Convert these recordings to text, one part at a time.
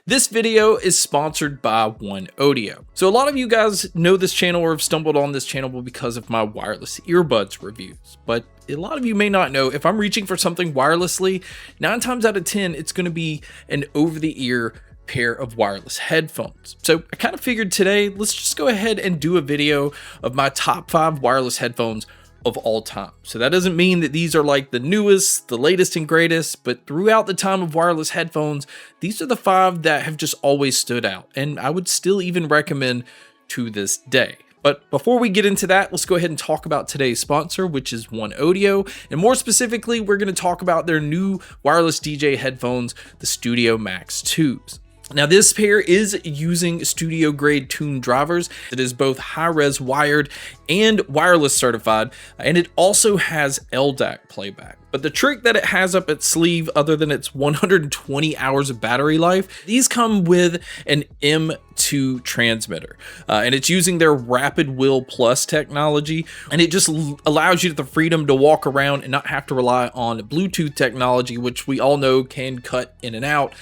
This video is sponsored by One Audio. So a lot of you guys know this channel or have stumbled on this channel because of my wireless earbuds reviews, but a lot of you may not know if I'm reaching for something wirelessly, 9 times out of 10, it's going to be an over-the-ear pair of wireless headphones. So I kind of figured today, let's just go ahead and do a video of my top 5 wireless headphones of all time. So that doesn't mean that these are like the newest, the latest and greatest, but throughout the time of wireless headphones, these are the 5 that have just always stood out, and I would still even recommend to this day. But before we get into that, let's go ahead and talk about today's sponsor, which is One Audio. And more specifically, we're going to talk about their new wireless DJ headphones, the Studio Max 2s. Now this pair is using studio grade tune drivers. It is both high-res wired and wireless certified, and it also has LDAC playback. But the trick that it has up its sleeve, other than its 120 hours of battery life, these come with an M2 transmitter, and it's using their Rapid Wheel Plus technology, and it just allows you the freedom to walk around and not have to rely on Bluetooth technology, which we all know can cut in and out.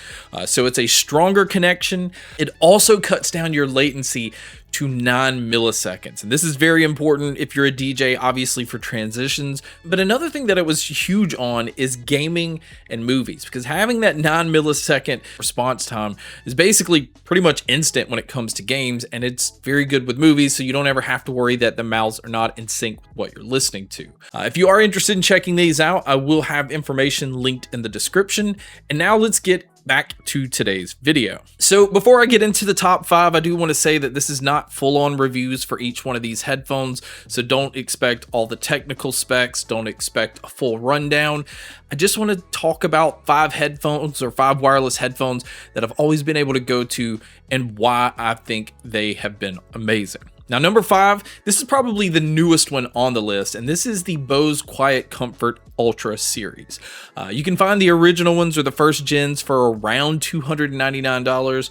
So it's a stronger connection. It also cuts down your latency to 9 milliseconds. And this is very important if you're a DJ, obviously, for transitions. But another thing that it was huge on is gaming and movies, because having that 9 millisecond response time is basically pretty much instant when it comes to games, and it's very good with movies, so you don't ever have to worry that the mouths are not in sync with what you're listening to. If you are interested in checking these out, I will have information linked in the description. And now let's get back to today's video. So before I get into the top 5, I do want to say that this is not full-on reviews for each one of these headphones, so don't expect all the technical specs, don't expect a full rundown. I just want to talk about 5 headphones or 5 wireless headphones that I've always been able to go to and why I think they have been amazing. Now, number 5, this is probably the newest one on the list, and this is the Bose QuietComfort Ultra series. You can find the original ones or the first gens for around $299.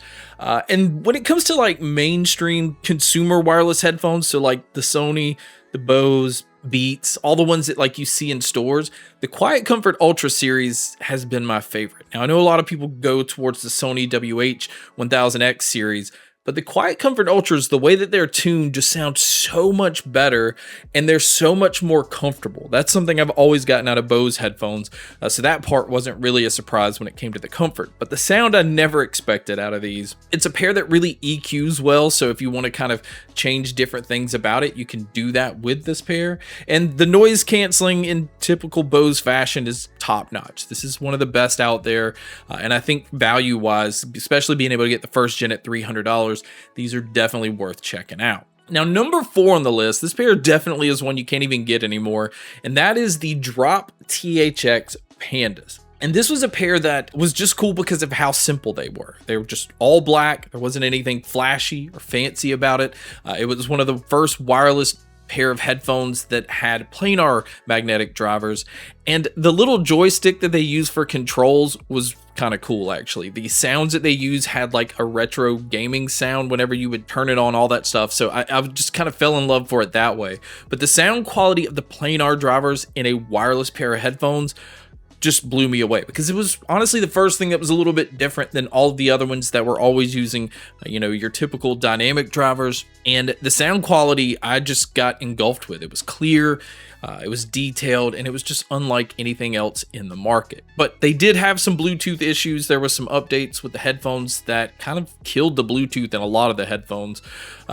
And when it comes to like mainstream consumer wireless headphones, so like the Sony, the Bose, Beats, all the ones that like you see in stores, the QuietComfort Ultra series has been my favorite. Now, I know a lot of people go towards the Sony WH-1000X series, but the QuietComfort Ultras, the way that they're tuned just sounds so much better, and they're so much more comfortable. That's something I've always gotten out of Bose headphones, so that part wasn't really a surprise when it came to the comfort. But the sound I never expected out of these. It's a pair that really EQs well, so if you want to kind of change different things about it, you can do that with this pair. And the noise canceling in typical Bose fashion is top notch. This is one of the best out there, and I think value-wise, especially being able to get the first gen at $300, these are definitely worth checking out. Now, number 4 on the list, this pair definitely is one you can't even get anymore, and that is the Drop THX Pandas. And this was a pair that was just cool because of how simple they were. They were just all black. There wasn't anything flashy or fancy about it. It was one of the first wireless pair of headphones that had planar magnetic drivers, and the little joystick that they use for controls was kind of cool, actually. The sounds that they use had like a retro gaming sound whenever you would turn it on, all that stuff. So I just kind of fell in love for it that way. But the sound quality of the planar drivers in a wireless pair of headphones just blew me away, because it was honestly the first thing that was a little bit different than all of the other ones that were always using, you know, your typical dynamic drivers. And the sound quality I just got engulfed with. It was clear, it was detailed, and it was just unlike anything else in the market. But they did have some Bluetooth issues. There was some updates with the headphones that kind of killed the Bluetooth in a lot of the headphones.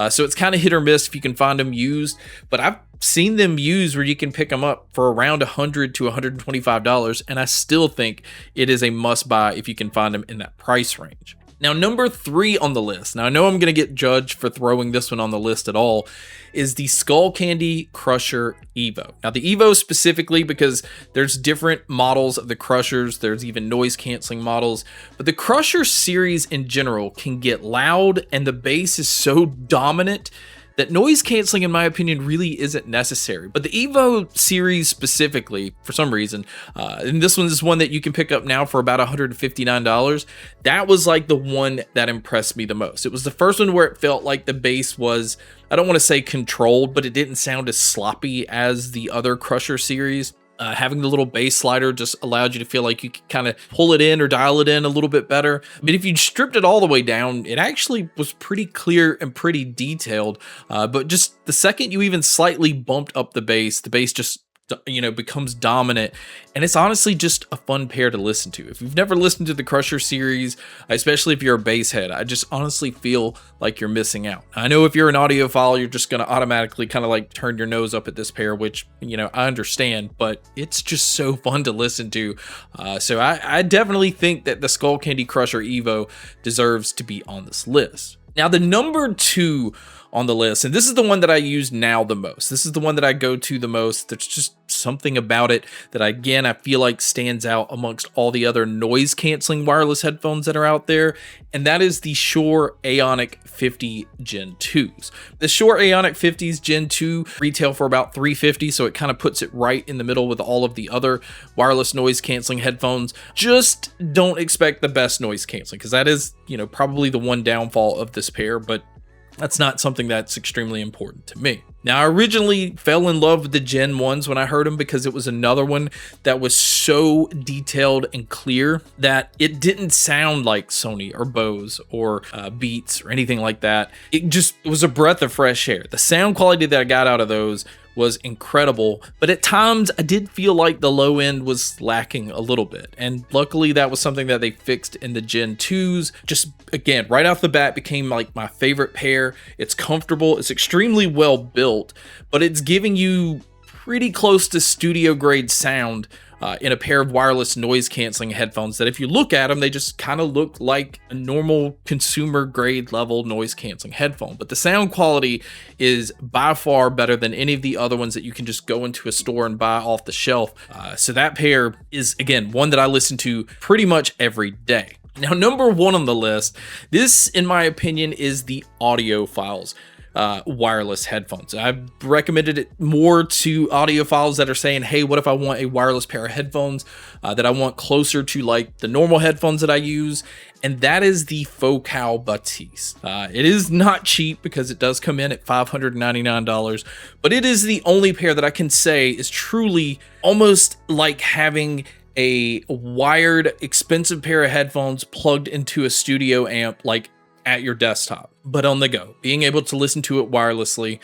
So it's kind of hit or miss if you can find them used, but I've seen them used where you can pick them up for around $100 to $125, and I still think it is a must buy if you can find them in that price range. Now, number 3 on the list, now I know I'm going to get judged for throwing this one on the list at all, is the Skullcandy Crusher Evo. Now, the Evo specifically, because there's different models of the Crushers, there's even noise canceling models, but the Crusher series in general can get loud, and the bass is so dominant that noise canceling, in my opinion, really isn't necessary. But the Evo series specifically, for some reason, and this one is one that you can pick up now for about $159, that was like the one that impressed me the most. It was the first one where it felt like the bass was, I don't want to say controlled, but it didn't sound as sloppy as the other Crusher series. Having the little bass slider just allowed you to feel like you could kind of pull it in or dial it in a little bit better. But if you stripped it all the way down, it actually was pretty clear and pretty detailed. But just the second you even slightly bumped up the bass just becomes dominant, and it's honestly just a fun pair to listen to. If you've never listened to the Crusher series, especially if you're a bass head, I just honestly feel like you're missing out. I know if you're an audiophile, you're just going to automatically kind of like turn your nose up at this pair, which I understand, but it's just so fun to listen to. So I definitely think that the Skullcandy Crusher Evo deserves to be on this list. Now, the number 2 on the list, and this is the one that I use now the most. This is the one that I go to the most. There's just something about it that, again, I feel like stands out amongst all the other noise canceling wireless headphones that are out there, and that is the Shure Aonic 50 Gen 2s. The Shure Aonic 50s Gen 2 retail for about $350, so it kind of puts it right in the middle with all of the other wireless noise canceling headphones. Just don't expect the best noise canceling, because that is, probably the one downfall of this pair, but that's not something that's extremely important to me. Now, I originally fell in love with the Gen 1s when I heard them, because it was another one that was so detailed and clear that it didn't sound like Sony or Bose or Beats or anything like that. It was a breath of fresh air. The sound quality that I got out of those was incredible, but at times I did feel like the low end was lacking a little bit, and luckily that was something that they fixed in the Gen 2s. Just again, right off the bat, became like my favorite pair. It's comfortable, it's extremely well built, but it's giving you pretty close to studio grade sound in a pair of wireless noise canceling headphones that, if you look at them, they just kind of look like a normal consumer grade level noise canceling headphone. But the sound quality is by far better than any of the other ones that you can just go into a store and buy off the shelf. So that pair is, again, one that I listen to pretty much every day. Now, number 1 on the list, this, in my opinion, is the Audiophiles wireless headphones. I've recommended it more to audiophiles that are saying, hey, what if I want a wireless pair of headphones that I want closer to like the normal headphones that I use? And that is the Focal Bathys. It is not cheap, because it does come in at $599, but it is the only pair that I can say is truly almost like having a wired, expensive pair of headphones plugged into a studio amp, like at your desktop, but on the go, being able to listen to it wirelessly,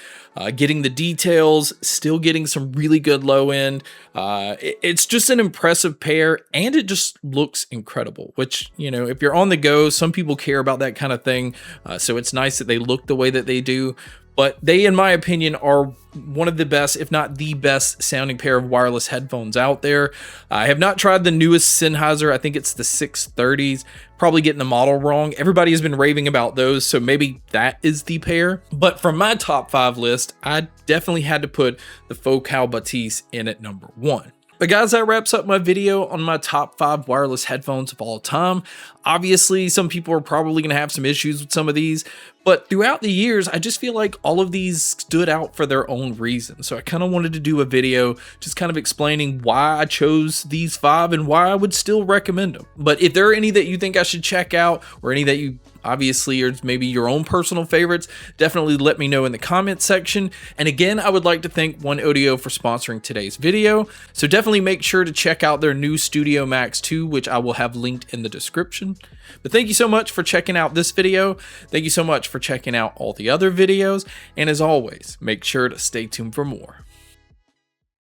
getting the details, still getting some really good low end. It's just an impressive pair, and it just looks incredible, which, if you're on the go, some people care about that kind of thing. So it's nice that they look the way that they do. But they, in my opinion, are one of the best, if not the best sounding pair of wireless headphones out there. I have not tried the newest Sennheiser. I think it's the 630s. Probably getting the model wrong. Everybody has been raving about those, so maybe that is the pair. But for my top 5 list, I definitely had to put the Focal Bathys in at number 1. But guys, that wraps up my video on my top 5 wireless headphones of all time. Obviously, some people are probably going to have some issues with some of these, but throughout the years, I just feel like all of these stood out for their own reason. So I kind of wanted to do a video just kind of explaining why I chose these 5 and why I would still recommend them. But if there are any that you think I should check out, or any that you obviously are maybe your own personal favorites, definitely let me know in the comments section. And again, I would like to thank One Audio for sponsoring today's video. So definitely make sure to check out their new Studio Max 2, which I will have linked in the description. But thank you so much for checking out this video. Thank you so much for checking out all the other videos. And as always, make sure to stay tuned for more.